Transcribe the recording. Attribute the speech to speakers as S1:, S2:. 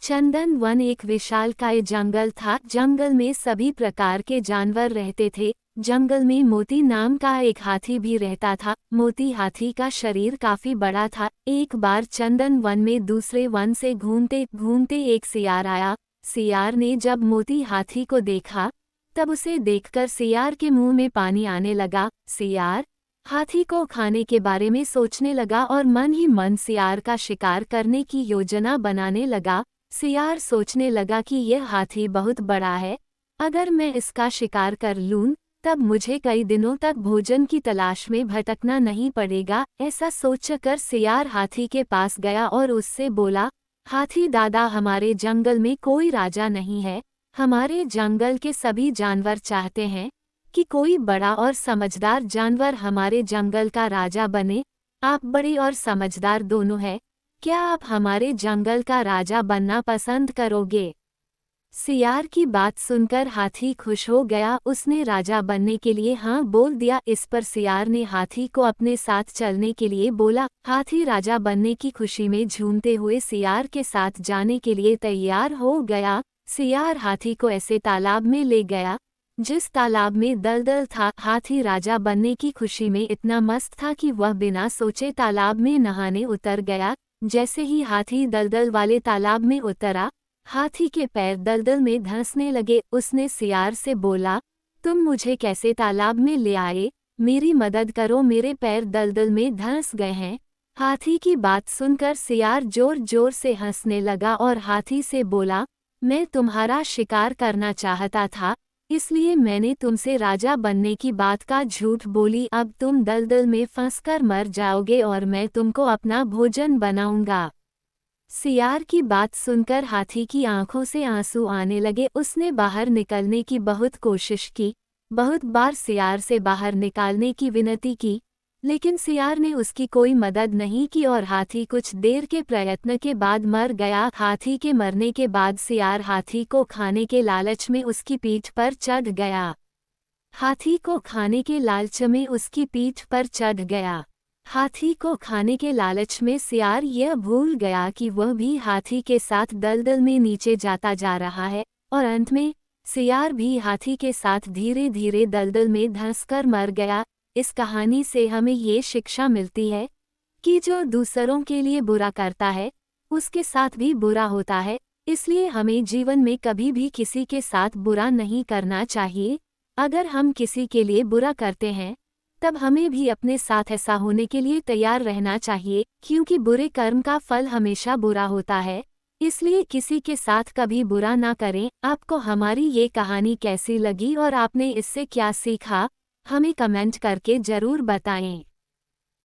S1: चंदन one एक विशालकाय जंगल था। जंगल में सभी प्रकार के जानवर रहते थे। जंगल में मोती नाम का एक हाथी भी रहता था। मोती हाथी का शरीर काफी बड़ा था। एक बार चंदन वन में दूसरे वन से घूमते घूमते एक सियार आया। सियार ने जब मोती हाथी को देखा तब उसे देखकर सियार के मुंह में पानी आने लगा। सियार हाथी को खाने के बारे में सोचने लगा और मन ही मन सियार का शिकार करने की योजना बनाने लगा। सियार सोचने लगा कि यह हाथी बहुत बड़ा है, अगर मैं इसका शिकार कर लूं तब मुझे कई दिनों तक भोजन की तलाश में भटकना नहीं पड़ेगा। ऐसा सोचकर सियार हाथी के पास गया और उससे बोला, हाथी दादा, हमारे जंगल में कोई राजा नहीं है। हमारे जंगल के सभी जानवर चाहते हैं कि कोई बड़ा और समझदार जानवर हमारे जंगल का राजा बने। आप बड़े और समझदार दोनों हैं, क्या आप हमारे जंगल का राजा बनना पसंद करोगे? सियार की बात सुनकर हाथी खुश हो गया। उसने राजा बनने के लिए हाँ बोल दिया। इस पर सियार ने हाथी को अपने साथ चलने के लिए बोला। हाथी राजा बनने की खुशी में झूमते हुए सियार के साथ जाने के लिए तैयार हो गया। सियार हाथी को ऐसे तालाब में ले गया जिस तालाब में दलदल था। हाथी राजा बनने की खुशी में इतना मस्त था कि वह बिना सोचे तालाब में नहाने उतर गया। जैसे ही हाथी दलदल वाले तालाब में उतरा, हाथी के पैर दलदल में धंसने लगे। उसने सियार से बोला, तुम मुझे कैसे तालाब में ले आए? मेरी मदद करो, मेरे पैर दलदल में धंस गए हैं। हाथी की बात सुनकर सियार जोर जोर से हंसने लगा और हाथी से बोला, मैं तुम्हारा शिकार करना चाहता था, इसलिए मैंने तुमसे राजा बनने की बात का झूठ बोली। अब तुम दलदल में फंसकर मर जाओगे और मैं तुमको अपना भोजन बनाऊंगा। सियार की बात सुनकर हाथी की आंखों से आंसू आने लगे। उसने बाहर निकलने की बहुत कोशिश की, बहुत बार सियार से बाहर निकालने की विनती की, लेकिन सियार ने उसकी कोई मदद नहीं की और हाथी कुछ देर के प्रयत्न के बाद मर गया। हाथी के मरने के बाद सियार हाथी को खाने के लालच में उसकी पीठ पर चढ़ गया। हाथी को खाने के लालच में उसकी पीठ पर चढ़ गया। हाथी को खाने के लालच में सियार यह भूल गया कि वह भी हाथी के साथ दलदल में नीचे जाता जा रहा है और अंत में सियार भी हाथी के साथ धीरे धीरे दलदल में धंसकर मर गया। इस कहानी से हमें ये शिक्षा मिलती है कि जो दूसरों के लिए बुरा करता है उसके साथ भी बुरा होता है। इसलिए हमें जीवन में कभी भी किसी के साथ बुरा नहीं करना चाहिए। अगर हम किसी के लिए बुरा करते हैं तब हमें भी अपने साथ ऐसा होने के लिए तैयार रहना चाहिए, क्योंकि बुरे कर्म का फल हमेशा बुरा होता है। इसलिए किसी के साथ कभी बुरा ना करें। आपको हमारी ये कहानी कैसी लगी और आपने इससे क्या सीखा, हमें कमेंट करके जरूर बताएं।